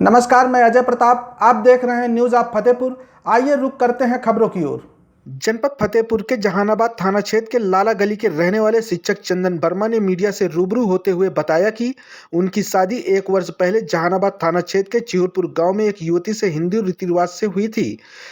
नमस्कार, मैं अजय प्रताप। आप देख रहे हैं न्यूज़ ऑफ फतेहपुर। आइए रुक करते हैं खबरों की ओर। जनपद फतेहपुर के जहानाबाद थाना क्षेत्र के लाला गली के रहने वाले शिक्षक चंदन वर्मा ने मीडिया से रूबरू होते हुए बताया कि उनकी शादी 1 वर्ष पहले जहानाबाद थाना क्षेत्र के चिहुरपुर गांव में एक युवती से हिंदू रीति रिवाज से हुई थी।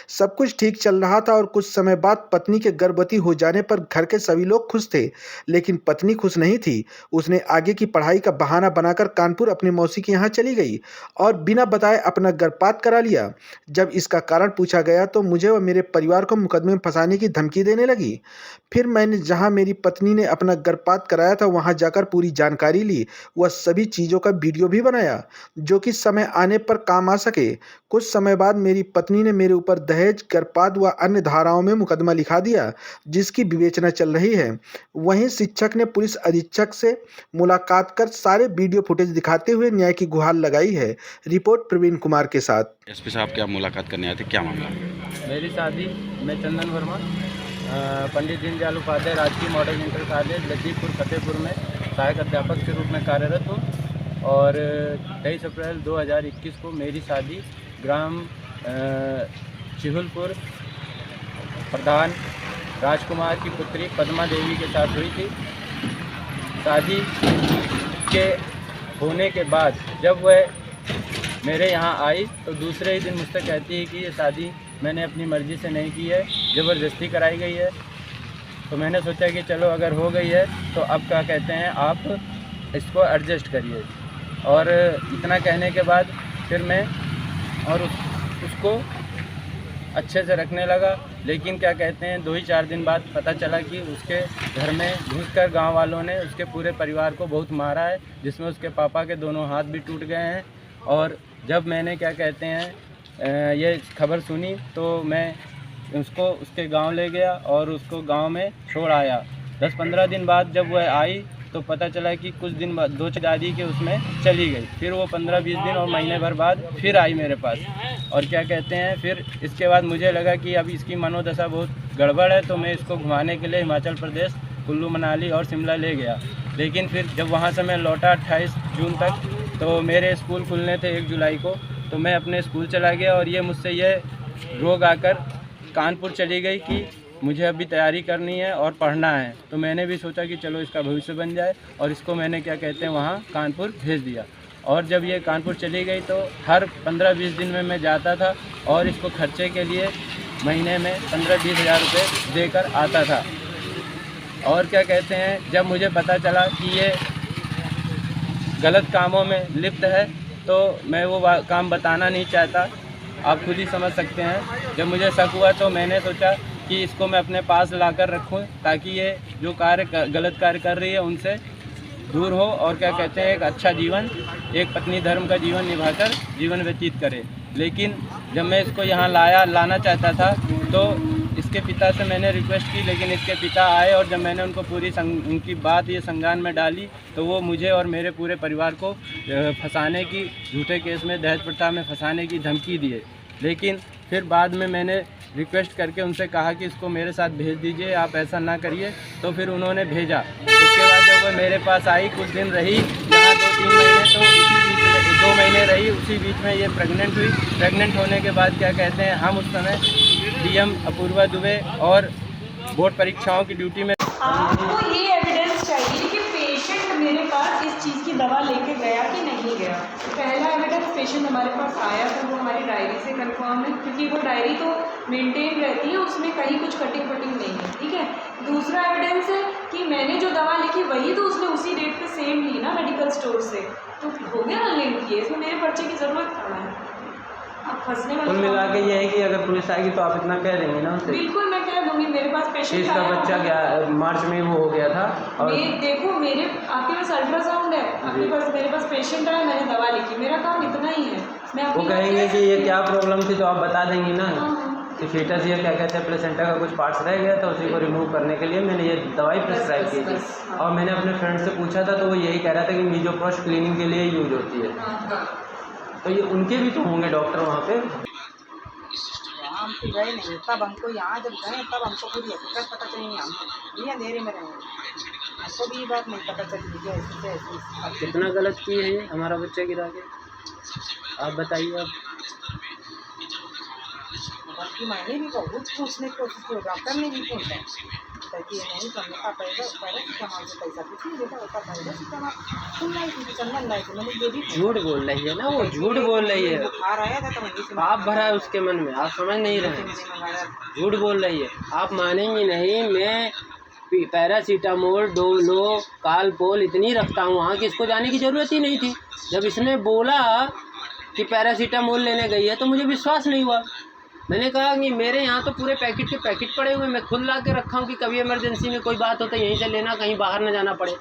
सब कुछ ठीक चल रहा था और कुछ समय बाद पत्नी के गर्भवती हो जाने पर घर के सभी लोग खुश थे, लेकिन पत्नी खुश नहीं थी। उसने आगे की पढ़ाई का बहाना बनाकर कानपुर अपनी मौसी के यहाँ चली गई और बिना बताए अपना गर्भपात करा लिया। जब इसका कारण पूछा गया तो मुझे व मेरे परिवार को मुकदमे में फंसाने की धमकी देने लगी। फिर मैंने जहां मेरी पत्नी ने अपना गर्भपात कराया था वहां जाकर पूरी जानकारी ली, वह सभी चीज़ों का वीडियो भी बनाया जो कि समय आने पर काम आ सके। कुछ समय बाद मेरी पत्नी ने मेरे ऊपर दहेज, गर्भपात व अन्य धाराओं में मुकदमा लिखा दिया, जिसकी विवेचना चल रही है। वहीं शिक्षक ने पुलिस अधीक्षक से मुलाकात कर सारे वीडियो फुटेज दिखाते हुए न्याय की गुहार लगाई है। रिपोर्ट प्रवीण कुमार के साथ। एसपी साहब क्या मुलाकात करने आए थे, क्या मामला? मेरी शादी, मैं चंदन वर्मा पंडित दीनदयाल उपाध्याय राजकीय मॉडल इंटर कॉलेज लजीपुर फतेहपुर में सहायक अध्यापक के रूप में कार्यरत हूँ। और 23 अप्रैल 2021 को मेरी शादी ग्राम चिहुलपुर प्रधान राजकुमार की पुत्री पद्मा देवी के साथ हुई थी। शादी के होने के बाद जब वह मेरे यहाँ आई तो दूसरे ही दिन मुझसे कहती है कि ये शादी मैंने अपनी मर्ज़ी से नहीं की है, ज़बरदस्ती कराई गई है। तो मैंने सोचा कि चलो अगर हो गई है तो अब क्या कहते हैं, आप इसको एडजस्ट करिए। और इतना कहने के बाद फिर मैं और उसको अच्छे से रखने लगा। लेकिन क्या कहते हैं, 2 ही 4 दिन बाद पता चला कि उसके घर में घुसकर गांव वालों ने उसके पूरे परिवार को बहुत मारा है, जिसमें उसके पापा के दोनों हाथ भी टूट गए हैं। और जब मैंने क्या कहते हैं ये खबर सुनी तो मैं उसको उसके गांव ले गया और उसको गांव में छोड़ आया। 10-15 दिन बाद जब वह आई तो पता चला कि कुछ दिन बाद 2 दादी के उसमें चली गई। फिर वो 15-20 दिन और महीने भर बाद फिर आई मेरे पास। और क्या कहते हैं, फिर इसके बाद मुझे लगा कि अब इसकी मनोदशा बहुत गड़बड़ है, तो मैं इसको घुमाने के लिए हिमाचल प्रदेश कुल्लू मनाली और शिमला ले गया। लेकिन फिर जब वहाँ से मैं लौटा 28 जून तक, तो मेरे स्कूल खुलने थे 1 जुलाई को, तो मैं अपने स्कूल चला गया। और ये मुझसे ये रोग आकर कानपुर चली गई कि मुझे अभी तैयारी करनी है और पढ़ना है। तो मैंने भी सोचा कि चलो इसका भविष्य बन जाए, और इसको मैंने क्या कहते हैं वहाँ कानपुर भेज दिया। और जब ये कानपुर चली गई तो हर 15-20 दिन में मैं जाता था और इसको खर्चे के लिए महीने में 15-20 हज़ार रुपये देकर आता था। और क्या कहते हैं, जब मुझे पता चला कि ये गलत कामों में लिप्त है तो मैं वो काम बताना नहीं चाहता, आप खुद ही समझ सकते हैं। जब मुझे शक हुआ तो मैंने सोचा कि इसको मैं अपने पास लाकर रखूं, ताकि ये जो गलत कार्य कर रही है उनसे दूर हो और क्या कहते हैं एक अच्छा जीवन, एक पत्नी धर्म का जीवन निभाकर जीवन व्यतीत करे। लेकिन जब मैं इसको यहाँ लाना चाहता था तो इसके पिता से मैंने रिक्वेस्ट की, लेकिन इसके पिता आए और जब मैंने उनको पूरी उनकी बात ये संज्ञान में डाली तो वो मुझे और मेरे पूरे परिवार को फंसाने की, झूठे केस में दहेज प्रथा में फंसाने की धमकी दिए। लेकिन फिर बाद में मैंने रिक्वेस्ट करके उनसे कहा कि इसको मेरे साथ भेज दीजिए, आप ऐसा ना करिए। तो फिर उन्होंने भेजा। इसके बाद जब वो मेरे पास आई, कुछ दिन रही, यहाँ 2-3 महीने, तो उसी बीच में 2 महीने रही, उसी बीच में ये प्रेग्नेंट हुई। प्रेग्नेंट होने के बाद क्या कहते हैं, हम उस समय डीएम अपूर्वा दुबे और बोर्ड परीक्षाओं की ड्यूटी में। आपको ये एविडेंस चाहिए कि पेशेंट मेरे पास इस चीज़ की दवा लेके गया कि नहीं गया। पहला एविडेंस पेशेंट हमारे पास आया था, वो हमारी डायरी से कंफर्म है, क्योंकि वो डायरी तो मेंटेन रहती है, उसमें कहीं कुछ कटिंग नहीं है, ठीक है। दूसरा एविडेंस है कि मैंने जो दवा लिखी वही तो उसने उसी डेट पे सेम ली ना मेडिकल स्टोर से, तो हो गया ना लिंक किए, इसमें मेरे पर्चे की ज़रूरत कहाँ है। कुल मिला के ये है कि अगर पुलिस आएगी तो आप इतना कह देंगे ना उनसे? बिल्कुल मैं कह दूंगी। मेरे पास पेशेंट इसका बच्चा क्या मार्च में वो हो गया था। और देखो मेरे आपके पास अल्ट्रासाउंड है, आपके पास, मेरे पास पेशेंट है, मैंने दवा लिखी, मेरा काम इतना ही है। मैं वो कहेंगे कि ये क्या प्रॉब्लम थी तो आप बता देंगी ना कि हाँ। फीटस या क्या कहते हैं प्लेसेंटा का कुछ पार्ट्स रह गया था, उसी को रिमूव करने के लिए मैंने ये दवाई प्रिस्क्राइब की थी। और मैंने अपने फ्रेंड से पूछा था तो वो यही कह रहा था कि मीजोप्रोस्ट क्लीनिंग के लिए यूज होती है। तो ये उनके भी तो होंगे डॉक्टर वहाँ पे। हम तो गए नहीं, तब हमको यहाँ जब गए तब हमको पूरी हकीकत पता चली। हम ये अंधेरे में रहे, हमको भी ये बात नहीं पता चली कि ऐसे। कितना गलत किए हैं हमारा बच्चा गिरा के। आप बताइए अब। बल्कि मैंने भी बहुत पूछने की कोशिश की, डॉक्टर ने भी पूछा कहती है नहीं करने का पैरासीटामॉल से पैसा कुछ नहीं देता होता, पैरासीटामॉल सुन लाई थी चंदन लाई थी, मैंने ये भी झूठ बोल रही है ना वो, झूठ बोल रही है। बुखार आया था तो वहीं से आप भरा है उसके मन में, आप समझ नहीं रहे हैं। मैंने मंगाया। झूठ बोल रही है, आप मानेंगी नहीं। मैं पैरासीटामोल, डोलो, कालपोल इतनी रखता हूँ वहाँ कि इसको जाने की ज़रूरत ही नहीं थी। जब इसने बोला कि पैरासीटामोल लेने गई है तो मुझे विश्वास नहीं हुआ। मैंने कहा कि मेरे यहाँ तो पूरे पैकेट के पैकेट पड़े हुए, मैं खुद ला के रखा हूँ कि कभी इमरजेंसी में कोई बात हो तो यहीं से लेना, कहीं बाहर न जाना पड़े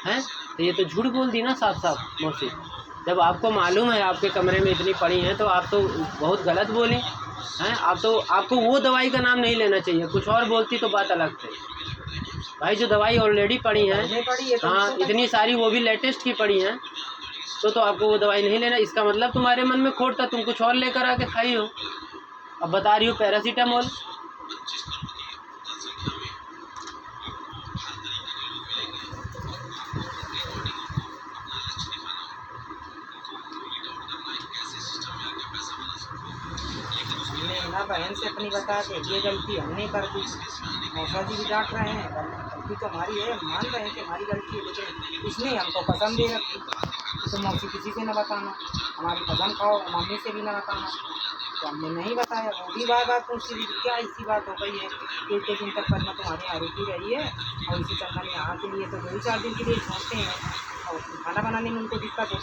हैं। तो ये तो झूठ बोल दी ना साफ साफ मौसी। जब आपको मालूम है आपके कमरे में इतनी पड़ी हैं तो आप तो बहुत गलत बोली हैं। आप तो, आपको वो दवाई का नाम नहीं लेना चाहिए, कुछ और बोलती तो बात अलग थी। भाई जो दवाई ऑलरेडी पड़ी हैं, हाँ इतनी सारी, वो भी लेटेस्ट की पड़ी हैं, तो आपको वो दवाई नहीं लेना। इसका मतलब तुम्हारे मन में खोट था, तुम कुछ और लेकर आके खाई हो। अब बता रही हो पैरासीटामोल। हमने ना बहन से अपनी बता के ये गलती हमने कर दी, मौसा जी भी डांट रहे हैं, गलती तो हमारी है, मान रहे हैं कि हमारी गलती है, लेकिन इसने हमको कसम दे रखी तो मौसी किसी से न बताना, हमारी कसम खाओ, मम्मी से भी न बताना। तो हमने नहीं बताया, वो भी बार बार पूछती थी क्या ऐसी बात हो गई है कि इतने दिन तक पदमा तुम्हारे यहाँ रुकी रही है और इसी चंदन यहाँ के लिए तो 2-4 दिन के लिए छोड़ते हैं और खाना बनाने में उनको दिक्कत होती है।